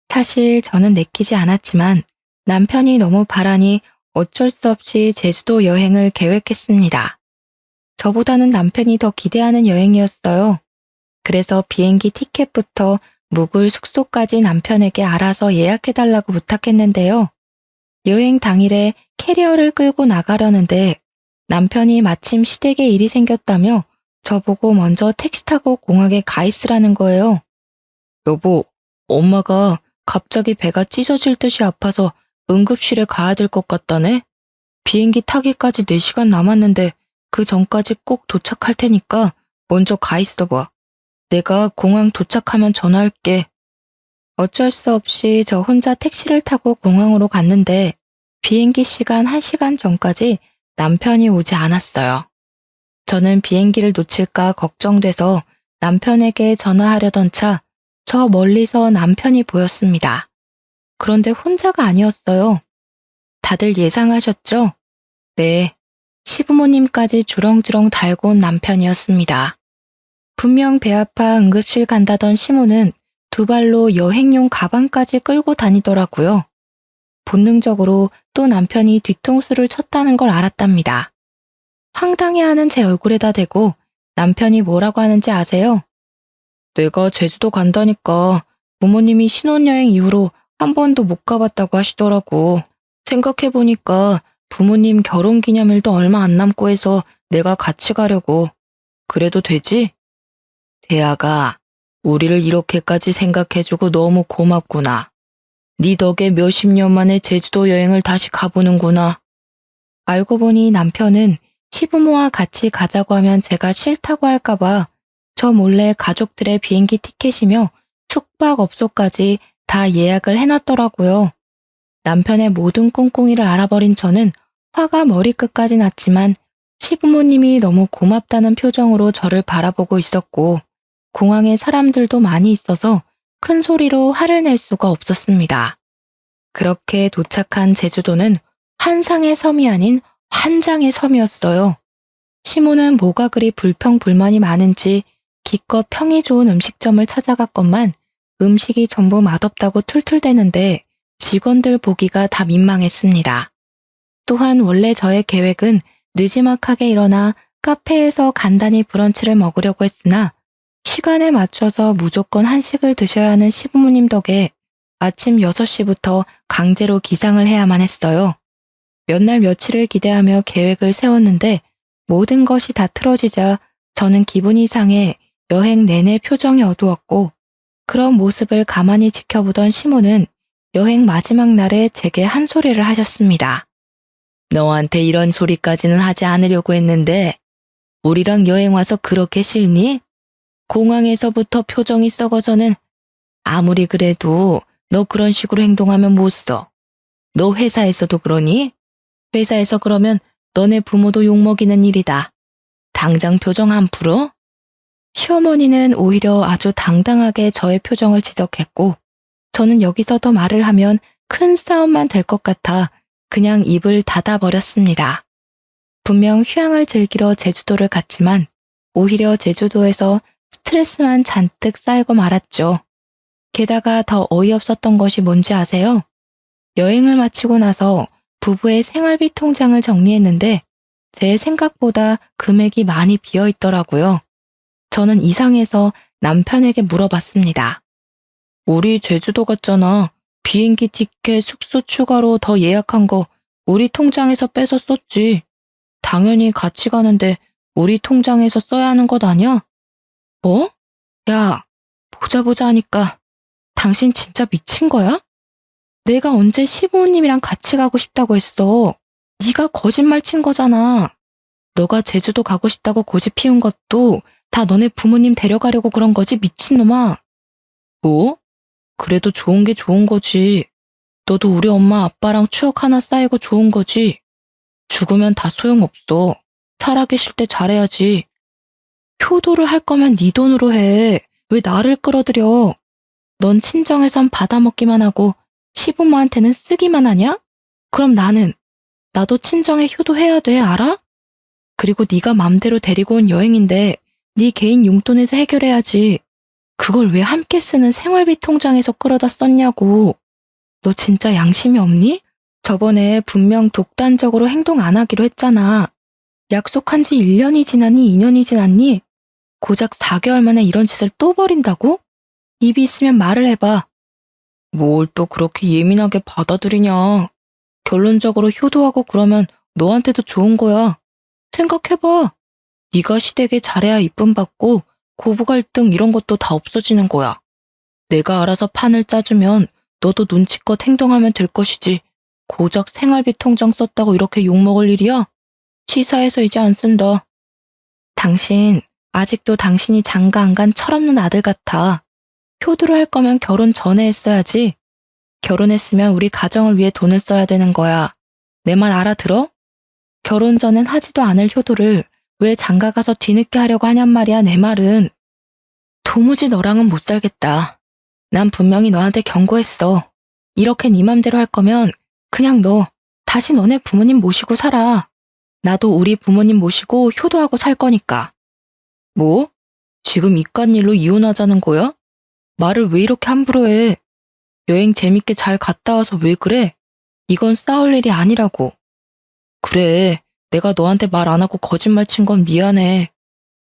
사실 저는 내키지 않았지만 남편이 너무 바라니 어쩔 수 없이 제주도 여행을 계획했습니다. 저보다는 남편이 더 기대하는 여행이었어요. 그래서 비행기 티켓부터 묵을 숙소까지 남편에게 알아서 예약해달라고 부탁했는데요. 여행 당일에 캐리어를 끌고 나가려는데 남편이 마침 시댁에 일이 생겼다며 저보고 먼저 택시 타고 공항에 가 있으라는 거예요. 여보, 엄마가 갑자기 배가 찢어질 듯이 아파서 응급실에 가야 될 것 같다네? 비행기 타기까지 4시간 남았는데 그 전까지 꼭 도착할 테니까 먼저 가 있어봐. 내가 공항 도착하면 전화할게. 어쩔 수 없이 저 혼자 택시를 타고 공항으로 갔는데 비행기 시간 1시간 전까지 남편이 오지 않았어요. 저는 비행기를 놓칠까 걱정돼서 남편에게 전화하려던 차, 저 멀리서 남편이 보였습니다. 그런데 혼자가 아니었어요. 다들 예상하셨죠? 네, 시부모님까지 주렁주렁 달고 온 남편이었습니다. 분명 배 아파 응급실 간다던 시모는 두 발로 여행용 가방까지 끌고 다니더라고요. 본능적으로 또 남편이 뒤통수를 쳤다는 걸 알았답니다. 황당해하는 제 얼굴에다 대고 남편이 뭐라고 하는지 아세요? 내가 제주도 간다니까 부모님이 신혼여행 이후로 한 번도 못 가봤다고 하시더라고. 생각해보니까 부모님 결혼기념일도 얼마 안 남고 해서 내가 같이 가려고. 그래도 되지? 대아가 우리를 이렇게까지 생각해주고 너무 고맙구나. 네 덕에 몇십 년 만에 제주도 여행을 다시 가보는구나. 알고 보니 남편은 시부모와 같이 가자고 하면 제가 싫다고 할까봐 저 몰래 가족들의 비행기 티켓이며 숙박업소까지 다 예약을 해놨더라고요. 남편의 모든 꿍꿍이를 알아버린 저는 화가 머리끝까지 났지만 시부모님이 너무 고맙다는 표정으로 저를 바라보고 있었고 공항에 사람들도 많이 있어서 큰 소리로 화를 낼 수가 없었습니다. 그렇게 도착한 제주도는 환상의 섬이 아닌 환장의 섬이었어요. 시모는 뭐가 그리 불평불만이 많은지 기껏 평이 좋은 음식점을 찾아갔건만 음식이 전부 맛없다고 툴툴대는데 직원들 보기가 다 민망했습니다. 또한 원래 저의 계획은 느지막하게 일어나 카페에서 간단히 브런치를 먹으려고 했으나 시간에 맞춰서 무조건 한식을 드셔야 하는 시부모님 덕에 아침 6시부터 강제로 기상을 해야만 했어요. 몇 날 며칠을 기대하며 계획을 세웠는데 모든 것이 다 틀어지자 저는 기분이 상해 여행 내내 표정이 어두웠고 그런 모습을 가만히 지켜보던 시모는 여행 마지막 날에 제게 한 소리를 하셨습니다. 너한테 이런 소리까지는 하지 않으려고 했는데 우리랑 여행 와서 그렇게 싫니? 공항에서부터 표정이 썩어서는 아무리 그래도 너 그런 식으로 행동하면 못 써. 너 회사에서도 그러니? 회사에서 그러면 너네 부모도 욕먹이는 일이다. 당장 표정 안 풀어? 시어머니는 오히려 아주 당당하게 저의 표정을 지적했고 저는 여기서 더 말을 하면 큰 싸움만 될 것 같아 그냥 입을 닫아버렸습니다. 분명 휴양을 즐기러 제주도를 갔지만 오히려 제주도에서 스트레스만 잔뜩 쌓이고 말았죠. 게다가 더 어이없었던 것이 뭔지 아세요? 여행을 마치고 나서 부부의 생활비 통장을 정리했는데 제 생각보다 금액이 많이 비어 있더라고요. 저는 이상해서 남편에게 물어봤습니다. 우리 제주도 갔잖아. 비행기 티켓, 숙소 추가로 더 예약한 거 우리 통장에서 빼서 썼지. 당연히 같이 가는데 우리 통장에서 써야 하는 것 아니야? 뭐? 야, 보자 하니까 당신 진짜 미친 거야? 내가 언제 시부모님이랑 같이 가고 싶다고 했어. 네가 거짓말 친 거잖아. 너가 제주도 가고 싶다고 고집 피운 것도 다 너네 부모님 데려가려고 그런 거지, 미친놈아. 뭐? 그래도 좋은 게 좋은 거지. 너도 우리 엄마 아빠랑 추억 하나 쌓이고 좋은 거지. 죽으면 다 소용없어. 살아계실 때 잘해야지. 효도를 할 거면 네 돈으로 해. 왜 나를 끌어들여? 넌 친정에선 받아먹기만 하고 시부모한테는 쓰기만 하냐? 그럼 나도 친정에 효도해야 돼, 알아? 그리고 네가 맘대로 데리고 온 여행인데 네 개인 용돈에서 해결해야지. 그걸 왜 함께 쓰는 생활비 통장에서 끌어다 썼냐고. 너 진짜 양심이 없니? 저번에 분명 독단적으로 행동 안 하기로 했잖아. 약속한 지 1년이 지났니, 2년이 지났니? 고작 4개월 만에 이런 짓을 또 벌인다고? 입이 있으면 말을 해봐. 뭘 또 그렇게 예민하게 받아들이냐. 결론적으로 효도하고 그러면 너한테도 좋은 거야. 생각해봐. 네가 시댁에 잘해야 이쁨 받고 고부 갈등 이런 것도 다 없어지는 거야. 내가 알아서 판을 짜주면 너도 눈치껏 행동하면 될 것이지. 고작 생활비 통장 썼다고 이렇게 욕먹을 일이야? 치사해서 이제 안 쓴다. 당신 아직도 당신이 장가 안 간 철없는 아들 같아. 효도를 할 거면 결혼 전에 했어야지. 결혼했으면 우리 가정을 위해 돈을 써야 되는 거야. 내 말 알아들어? 결혼 전엔 하지도 않을 효도를 왜 장가 가서 뒤늦게 하려고 하냔 말이야, 내 말은. 도무지 너랑은 못 살겠다. 난 분명히 너한테 경고했어. 이렇게 네 맘대로 할 거면 그냥 너 다시 너네 부모님 모시고 살아. 나도 우리 부모님 모시고 효도하고 살 거니까. 뭐? 지금 이깟 일로 이혼하자는 거야? 말을 왜 이렇게 함부로 해? 여행 재밌게 잘 갔다 와서 왜 그래? 이건 싸울 일이 아니라고. 그래, 내가 너한테 말 안 하고 거짓말 친 건 미안해.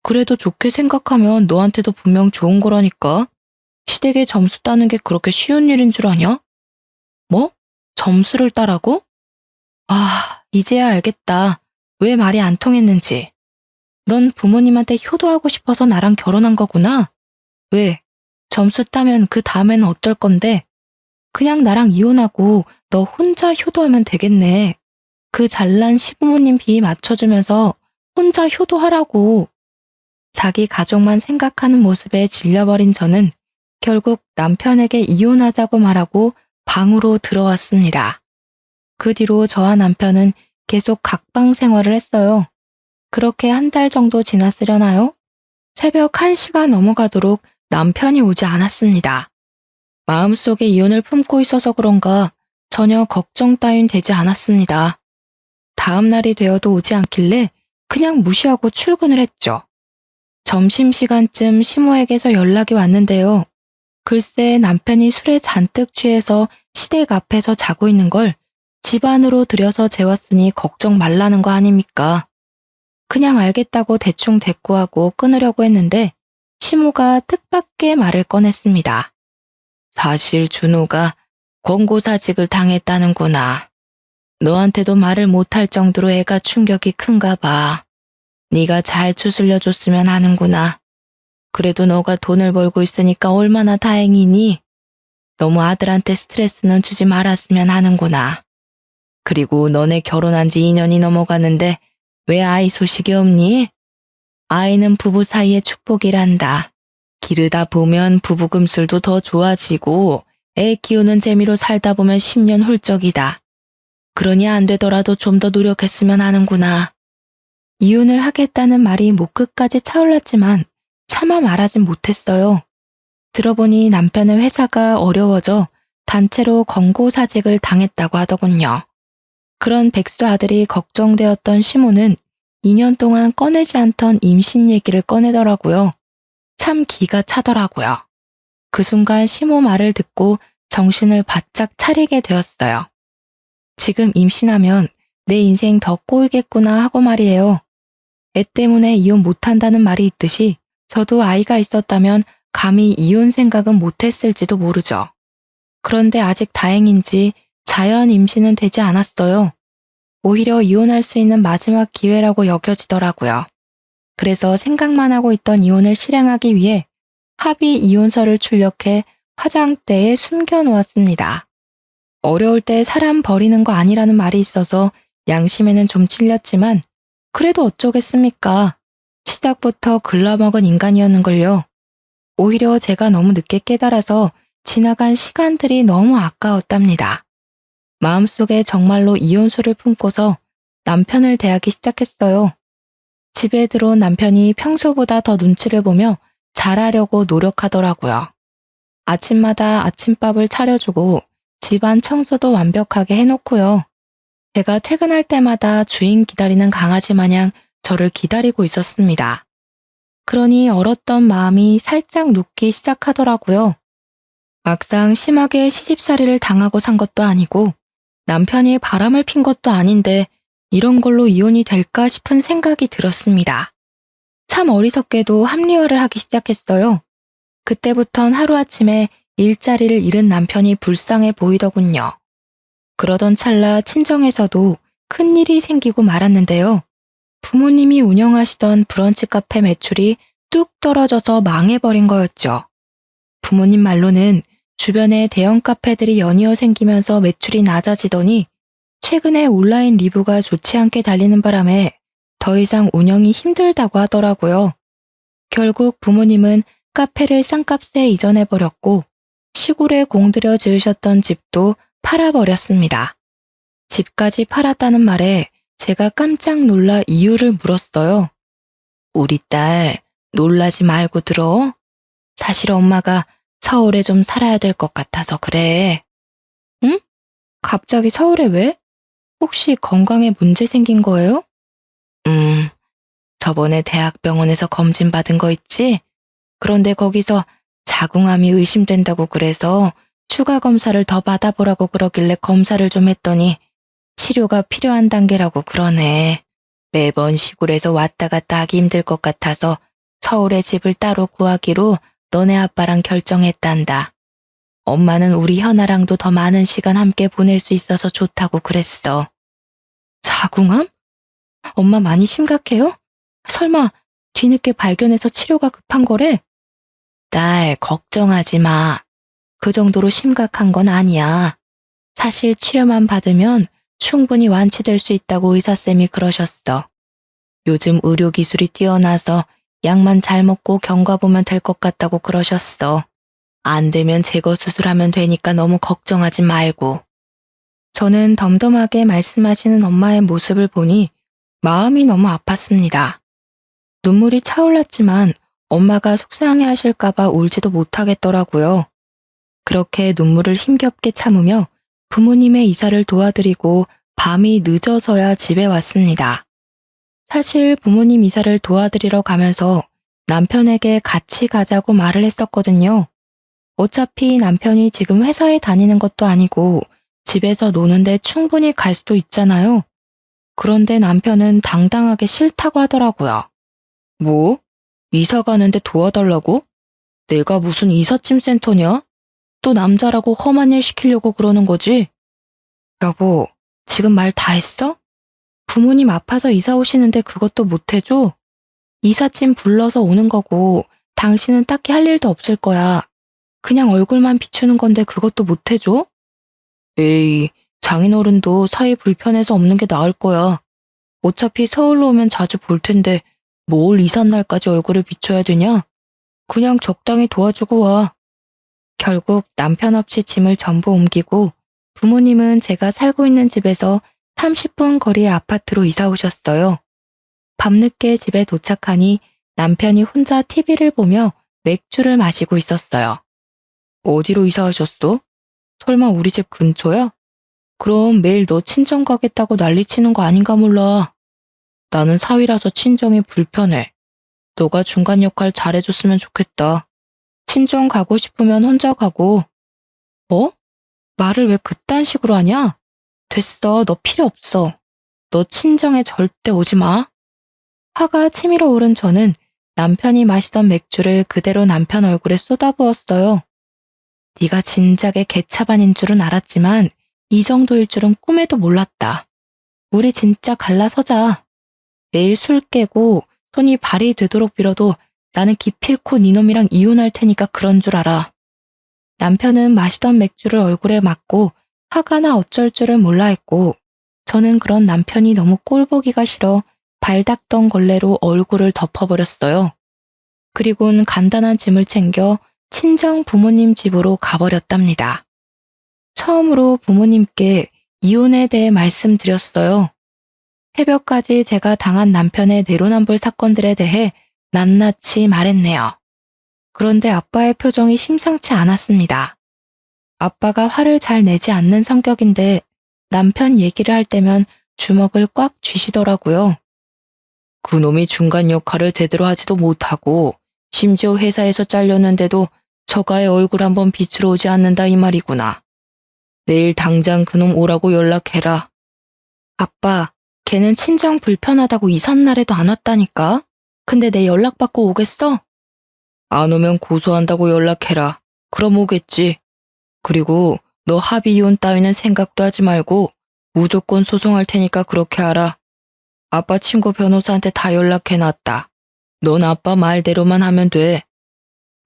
그래도 좋게 생각하면 너한테도 분명 좋은 거라니까. 시댁에 점수 따는 게 그렇게 쉬운 일인 줄 아냐? 뭐? 점수를 따라고? 아, 이제야 알겠다. 왜 말이 안 통했는지. 넌 부모님한테 효도하고 싶어서 나랑 결혼한 거구나? 왜? 점수 따면 그 다음에는 어쩔 건데? 그냥 나랑 이혼하고 너 혼자 효도하면 되겠네. 그 잘난 시부모님 비 맞춰주면서 혼자 효도하라고. 자기 가족만 생각하는 모습에 질려버린 저는 결국 남편에게 이혼하자고 말하고 방으로 들어왔습니다. 그 뒤로 저와 남편은 계속 각방 생활을 했어요. 그렇게 한 달 정도 지났으려나요? 새벽 1시가 넘어가도록 남편이 오지 않았습니다. 마음속에 이혼을 품고 있어서 그런가 전혀 걱정 따윈 되지 않았습니다. 다음 날이 되어도 오지 않길래 그냥 무시하고 출근을 했죠. 점심시간쯤 시모에게서 연락이 왔는데요. 글쎄 남편이 술에 잔뜩 취해서 시댁 앞에서 자고 있는 걸 집 안으로 들여서 재웠으니 걱정 말라는 거 아닙니까? 그냥 알겠다고 대충 대꾸하고 끊으려고 했는데 시모가 뜻밖의 말을 꺼냈습니다. 사실 준호가 권고사직을 당했다는구나. 너한테도 말을 못할 정도로 애가 충격이 큰가 봐. 네가 잘 추슬려줬으면 하는구나. 그래도 너가 돈을 벌고 있으니까 얼마나 다행이니? 너무 아들한테 스트레스는 주지 말았으면 하는구나. 그리고 너네 결혼한 지 2년이 넘어가는데 왜 아이 소식이 없니? 아이는 부부 사이의 축복이란다. 기르다 보면 부부 금슬도 더 좋아지고 애 키우는 재미로 살다 보면 10년 훌쩍이다. 그러니 안 되더라도 좀 더 노력했으면 하는구나. 이혼을 하겠다는 말이 목 끝까지 차올랐지만 차마 말하진 못했어요. 들어보니 남편의 회사가 어려워져 단체로 권고사직을 당했다고 하더군요. 그런 백수 아들이 걱정되었던 시모는 2년 동안 꺼내지 않던 임신 얘기를 꺼내더라고요. 참 기가 차더라고요. 그 순간 시모 말을 듣고 정신을 바짝 차리게 되었어요. 지금 임신하면 내 인생 더 꼬이겠구나 하고 말이에요. 애 때문에 이혼 못한다는 말이 있듯이 저도 아이가 있었다면 감히 이혼 생각은 못했을지도 모르죠. 그런데 아직 다행인지 자연 임신은 되지 않았어요. 오히려 이혼할 수 있는 마지막 기회라고 여겨지더라고요. 그래서 생각만 하고 있던 이혼을 실행하기 위해 합의 이혼서를 출력해 화장대에 숨겨놓았습니다. 어려울 때 사람 버리는 거 아니라는 말이 있어서 양심에는 좀 찔렸지만 그래도 어쩌겠습니까? 시작부터 글러먹은 인간이었는걸요. 오히려 제가 너무 늦게 깨달아서 지나간 시간들이 너무 아까웠답니다. 마음속에 정말로 이혼수를 품고서 남편을 대하기 시작했어요. 집에 들어온 남편이 평소보다 더 눈치를 보며 잘하려고 노력하더라고요. 아침마다 아침밥을 차려주고 집안 청소도 완벽하게 해놓고요. 제가 퇴근할 때마다 주인 기다리는 강아지 마냥 저를 기다리고 있었습니다. 그러니 얼었던 마음이 살짝 녹기 시작하더라고요. 막상 심하게 시집살이를 당하고 산 것도 아니고 남편이 바람을 핀 것도 아닌데 이런 걸로 이혼이 될까 싶은 생각이 들었습니다. 참 어리석게도 합리화를 하기 시작했어요. 그때부턴 하루아침에 일자리를 잃은 남편이 불쌍해 보이더군요. 그러던 찰나 친정에서도 큰일이 생기고 말았는데요. 부모님이 운영하시던 브런치 카페 매출이 뚝 떨어져서 망해버린 거였죠. 부모님 말로는 주변에 대형 카페들이 연이어 생기면서 매출이 낮아지더니 최근에 온라인 리뷰가 좋지 않게 달리는 바람에 더 이상 운영이 힘들다고 하더라고요. 결국 부모님은 카페를 싼값에 이전해버렸고 시골에 공들여 지으셨던 집도 팔아버렸습니다. 집까지 팔았다는 말에 제가 깜짝 놀라 이유를 물었어요. 우리 딸 놀라지 말고 들어. 사실 엄마가 서울에 좀 살아야 될 것 같아서 그래. 응? 갑자기 서울에 왜? 혹시 건강에 문제 생긴 거예요? 저번에 대학병원에서 검진 받은 거 있지? 그런데 거기서 자궁암이 의심된다고 그래서 추가 검사를 더 받아보라고 그러길래 검사를 좀 했더니 치료가 필요한 단계라고 그러네. 매번 시골에서 왔다 갔다 하기 힘들 것 같아서 서울에 집을 따로 구하기로 너네 아빠랑 결정했단다. 엄마는 우리 현아랑도 더 많은 시간 함께 보낼 수 있어서 좋다고 그랬어. 자궁암? 엄마 많이 심각해요? 설마 뒤늦게 발견해서 치료가 급한 거래? 딸, 걱정하지 마. 그 정도로 심각한 건 아니야. 사실 치료만 받으면 충분히 완치될 수 있다고 의사쌤이 그러셨어. 요즘 의료기술이 뛰어나서 약만 잘 먹고 경과보면 될 것 같다고 그러셨어. 안 되면 제거 수술하면 되니까 너무 걱정하지 말고. 저는 덤덤하게 말씀하시는 엄마의 모습을 보니 마음이 너무 아팠습니다. 눈물이 차올랐지만 엄마가 속상해 하실까봐 울지도 못하겠더라고요. 그렇게 눈물을 힘겹게 참으며 부모님의 이사를 도와드리고 밤이 늦어서야 집에 왔습니다. 사실 부모님 이사를 도와드리러 가면서 남편에게 같이 가자고 말을 했었거든요. 어차피 남편이 지금 회사에 다니는 것도 아니고 집에서 노는데 충분히 갈 수도 있잖아요. 그런데 남편은 당당하게 싫다고 하더라고요. 뭐? 이사 가는데 도와달라고? 내가 무슨 이삿짐 센터냐? 또 남자라고 험한 일 시키려고 그러는 거지? 여보, 지금 말 다 했어? 부모님 아파서 이사 오시는데 그것도 못 해줘? 이삿짐 불러서 오는 거고 당신은 딱히 할 일도 없을 거야. 그냥 얼굴만 비추는 건데 그것도 못 해줘? 에이, 장인어른도 사이 불편해서 없는 게 나을 거야. 어차피 서울로 오면 자주 볼 텐데 뭘 이삿날까지 얼굴을 비춰야 되냐? 그냥 적당히 도와주고 와. 결국 남편 없이 짐을 전부 옮기고 부모님은 제가 살고 있는 집에서 30분 거리의 아파트로 이사 오셨어요. 밤늦게 집에 도착하니 남편이 혼자 TV를 보며 맥주를 마시고 있었어요. 어디로 이사하셨어? 설마 우리 집 근처야? 그럼 매일 너 친정 가겠다고 난리치는 거 아닌가 몰라. 나는 사위라서 친정이 불편해. 너가 중간 역할 잘해줬으면 좋겠다. 친정 가고 싶으면 혼자 가고. 뭐? 말을 왜 그딴 식으로 하냐? 됐어, 너 필요 없어. 너 친정에 절대 오지 마. 화가 치밀어 오른 저는 남편이 마시던 맥주를 그대로 남편 얼굴에 쏟아부었어요. 네가 진작에 개차반인 줄은 알았지만 이 정도일 줄은 꿈에도 몰랐다. 우리 진짜 갈라서자. 내일 술 깨고 손이 발이 되도록 빌어도 나는 기필코 니놈이랑 이혼할 테니까 그런 줄 알아. 남편은 마시던 맥주를 얼굴에 맞고 화가 나 어쩔 줄을 몰라 했고 저는 그런 남편이 너무 꼴보기가 싫어 발 닦던 걸레로 얼굴을 덮어버렸어요. 그리고는 간단한 짐을 챙겨 친정 부모님 집으로 가버렸답니다. 처음으로 부모님께 이혼에 대해 말씀드렸어요. 새벽까지 제가 당한 남편의 내로남불 사건들에 대해 낱낱이 말했네요. 그런데 아빠의 표정이 심상치 않았습니다. 아빠가 화를 잘 내지 않는 성격인데 남편 얘기를 할 때면 주먹을 꽉 쥐시더라고요. 그놈이 중간 역할을 제대로 하지도 못하고 심지어 회사에서 잘렸는데도 처가의 얼굴 한번 비추러 오지 않는다 이 말이구나. 내일 당장 그놈 오라고 연락해라. 아빠, 걔는 친정 불편하다고 이삿날에도 안 왔다니까? 근데 내 연락받고 오겠어? 안 오면 고소한다고 연락해라. 그럼 오겠지. 그리고 너 합의 이혼 따위는 생각도 하지 말고 무조건 소송할 테니까 그렇게 하라. 아빠 친구 변호사한테 다 연락해놨다. 넌 아빠 말대로만 하면 돼.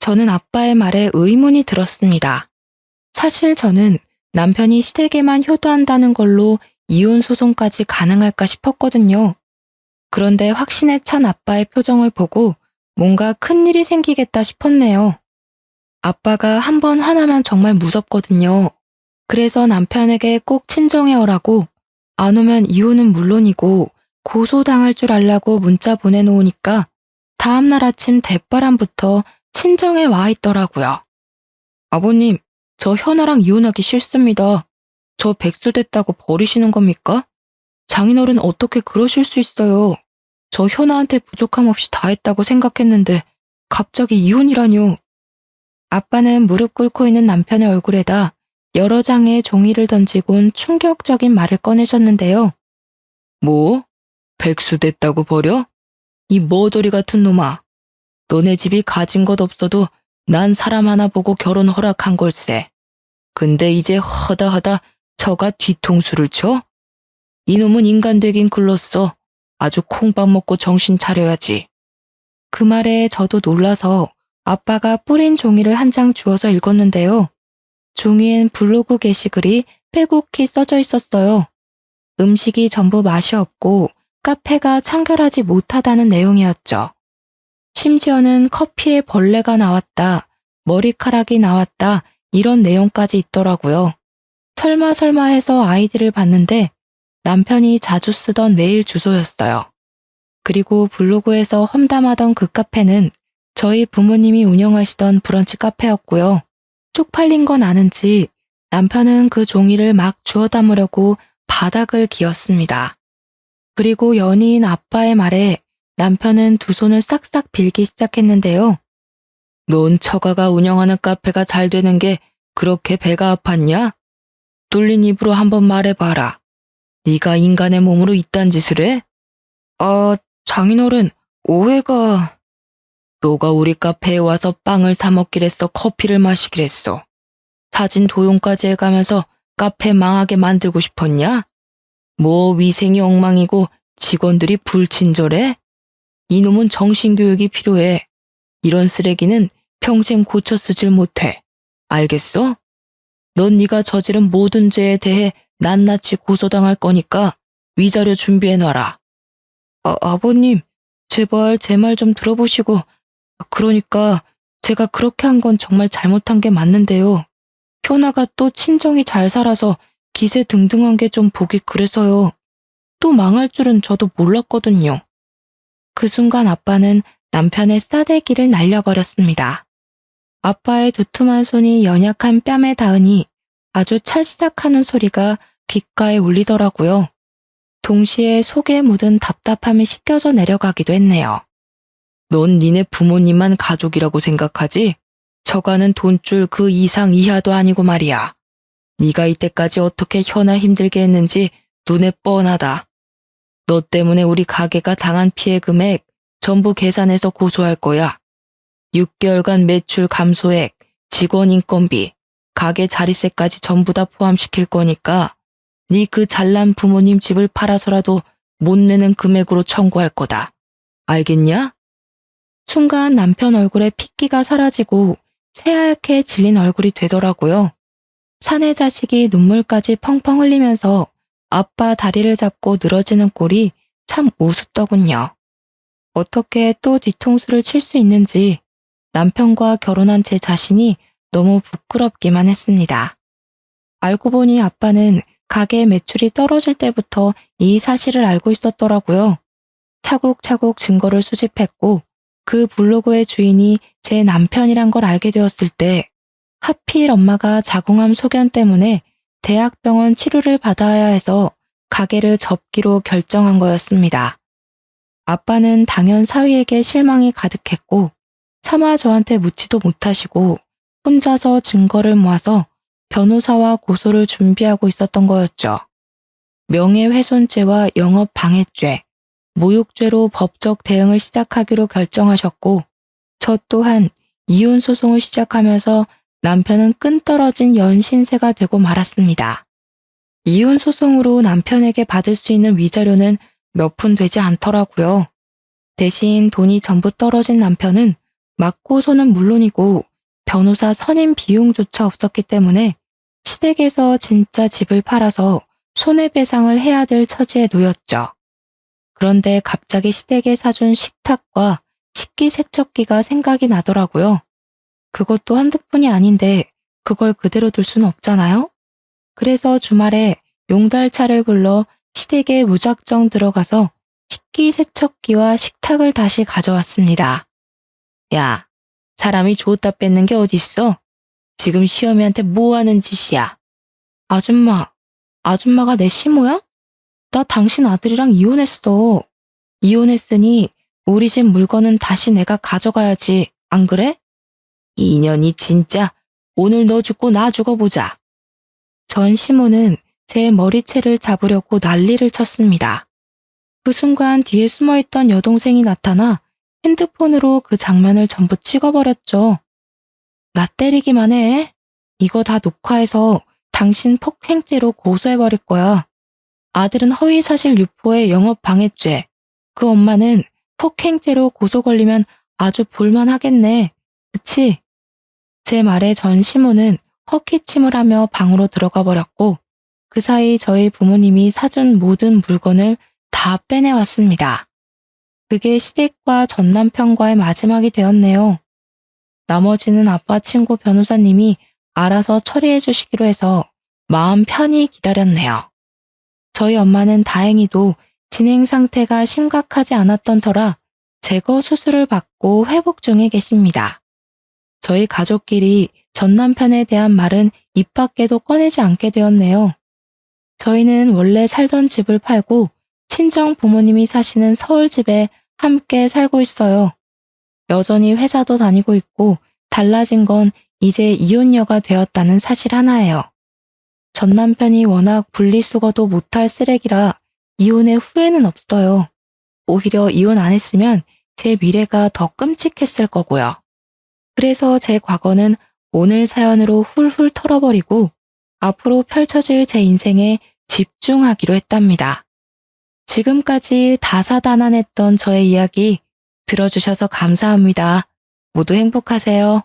저는 아빠의 말에 의문이 들었습니다. 사실 저는 남편이 시댁에만 효도한다는 걸로 이혼 소송까지 가능할까 싶었거든요. 그런데 확신에 찬 아빠의 표정을 보고 뭔가 큰일이 생기겠다 싶었네요. 아빠가 한번 화나면 정말 무섭거든요. 그래서 남편에게 꼭 친정에 오라고, 안 오면 이혼은 물론이고 고소당할 줄 알라고 문자 보내놓으니까 다음날 아침 대바람부터 친정에 와 있더라고요. 아버님, 저 현아랑 이혼하기 싫습니다. 저 백수 됐다고 버리시는 겁니까? 장인어른 어떻게 그러실 수 있어요. 저 현아한테 부족함 없이 다 했다고 생각했는데 갑자기 이혼이라뇨. 아빠는 무릎 꿇고 있는 남편의 얼굴에다 여러 장의 종이를 던지곤 충격적인 말을 꺼내셨는데요. 뭐? 백수 됐다고 버려? 이 머저리 같은 놈아. 너네 집이 가진 것 없어도 난 사람 하나 보고 결혼 허락한 걸세. 근데 이제 허다하다 저가 뒤통수를 쳐? 이놈은 인간 되긴 글렀어. 아주 콩밥 먹고 정신 차려야지. 그 말에 저도 놀라서 아빠가 뿌린 종이를 한 장 주워서 읽었는데요. 종이엔 블로그 게시글이 빼곡히 써져 있었어요. 음식이 전부 맛이 없고 카페가 청결하지 못하다는 내용이었죠. 심지어는 커피에 벌레가 나왔다, 머리카락이 나왔다 이런 내용까지 있더라고요. 설마 해서 아이디를 봤는데 남편이 자주 쓰던 메일 주소였어요. 그리고 블로그에서 험담하던 그 카페는 저희 부모님이 운영하시던 브런치 카페였고요. 쪽팔린 건 아는지 남편은 그 종이를 막 주워 담으려고 바닥을 기었습니다. 그리고 연이은 아빠의 말에 남편은 두 손을 싹싹 빌기 시작했는데요. 넌 처가가 운영하는 카페가 잘 되는 게 그렇게 배가 아팠냐? 뚫린 입으로 한번 말해봐라. 네가 인간의 몸으로 이딴 짓을 해? 장인어른, 오해가... 너가 우리 카페에 와서 빵을 사 먹기랬어, 커피를 마시기랬어. 사진 도용까지 해가면서 카페 망하게 만들고 싶었냐? 뭐 위생이 엉망이고 직원들이 불친절해? 이놈은 정신교육이 필요해. 이런 쓰레기는 평생 고쳐 쓰질 못해. 알겠어? 넌 네가 저지른 모든 죄에 대해 낱낱이 고소당할 거니까 위자료 준비해놔라. 아버님, 제발 제 말 좀 들어보시고, 그러니까 제가 그렇게 한 건 정말 잘못한 게 맞는데요. 현아가 또 친정이 잘 살아서 기세 등등한 게 좀 보기 그래서요. 또 망할 줄은 저도 몰랐거든요. 그 순간 아빠는 남편의 싸대기를 날려버렸습니다. 아빠의 두툼한 손이 연약한 뺨에 닿으니 아주 찰싹하는 소리가 귓가에 울리더라고요. 동시에 속에 묻은 답답함이 씻겨져 내려가기도 했네요. 넌 니네 부모님만 가족이라고 생각하지? 처가는 돈줄 그 이상 이하도 아니고 말이야. 네가 이때까지 어떻게 현아 힘들게 했는지 눈에 뻔하다. 너 때문에 우리 가게가 당한 피해 금액 전부 계산해서 고소할 거야. 6개월간 매출 감소액, 직원 인건비, 가게 자리세까지 전부 다 포함시킬 거니까 네 그 잘난 부모님 집을 팔아서라도 못 내는 금액으로 청구할 거다. 알겠냐? 순간 남편 얼굴에 핏기가 사라지고 새하얗게 질린 얼굴이 되더라고요. 사내 자식이 눈물까지 펑펑 흘리면서 아빠 다리를 잡고 늘어지는 꼴이 참 우습더군요. 어떻게 또 뒤통수를 칠 수 있는지 남편과 결혼한 제 자신이 너무 부끄럽기만 했습니다. 알고 보니 아빠는 가게 매출이 떨어질 때부터 이 사실을 알고 있었더라고요. 차곡차곡 증거를 수집했고 그 블로그의 주인이 제 남편이란 걸 알게 되었을 때 하필 엄마가 자궁암 소견 때문에 대학병원 치료를 받아야 해서 가게를 접기로 결정한 거였습니다. 아빠는 당연 사위에게 실망이 가득했고 차마 저한테 묻지도 못하시고 혼자서 증거를 모아서 변호사와 고소를 준비하고 있었던 거였죠. 명예훼손죄와 영업방해죄, 모욕죄로 법적 대응을 시작하기로 결정하셨고 저 또한 이혼 소송을 시작하면서 남편은 끈떨어진 연신세가 되고 말았습니다. 이혼 소송으로 남편에게 받을 수 있는 위자료는 몇 푼 되지 않더라고요. 대신 돈이 전부 떨어진 남편은 맞고소는 물론이고 변호사 선임 비용조차 없었기 때문에 시댁에서 진짜 집을 팔아서 손해배상을 해야 될 처지에 놓였죠. 그런데 갑자기 시댁에 사준 식탁과 식기세척기가 생각이 나더라고요. 그것도 한두 푼이 아닌데 그걸 그대로 둘 수는 없잖아요? 그래서 주말에 용달차를 불러 시댁에 무작정 들어가서 식기세척기와 식탁을 다시 가져왔습니다. 야, 사람이 줬다 뺏는 게 어딨어? 지금 시어미한테 뭐 하는 짓이야? 아줌마가 내 시모야? 나 당신 아들이랑 이혼했어. 이혼했으니 우리 집 물건은 다시 내가 가져가야지. 안 그래? 이년이 진짜 오늘 너 죽고 나 죽어보자. 전 시모는 제 머리채를 잡으려고 난리를 쳤습니다. 그 순간 뒤에 숨어있던 여동생이 나타나 핸드폰으로 그 장면을 전부 찍어버렸죠. 나 때리기만 해. 이거 다 녹화해서 당신 폭행죄로 고소해버릴 거야. 아들은 허위사실 유포에 영업방해죄. 그 엄마는 폭행죄로 고소 걸리면 아주 볼만하겠네. 그치? 제 말에 전 시모는 헛기침을 하며 방으로 들어가 버렸고 그 사이 저희 부모님이 사준 모든 물건을 다 빼내왔습니다. 그게 시댁과 전 남편과의 마지막이 되었네요. 나머지는 아빠 친구 변호사님이 알아서 처리해 주시기로 해서 마음 편히 기다렸네요. 저희 엄마는 다행히도 진행 상태가 심각하지 않았던 터라 제거 수술을 받고 회복 중에 계십니다. 저희 가족끼리 전 남편에 대한 말은 입 밖에도 꺼내지 않게 되었네요. 저희는 원래 살던 집을 팔고 친정 부모님이 사시는 서울 집에 함께 살고 있어요. 여전히 회사도 다니고 있고 달라진 건 이제 이혼녀가 되었다는 사실 하나예요. 전 남편이 워낙 분리수거도 못할 쓰레기라 이혼의 후회는 없어요. 오히려 이혼 안 했으면 제 미래가 더 끔찍했을 거고요. 그래서 제 과거는 오늘 사연으로 훌훌 털어버리고 앞으로 펼쳐질 제 인생에 집중하기로 했답니다. 지금까지 다사다난했던 저의 이야기 들어주셔서 감사합니다. 모두 행복하세요.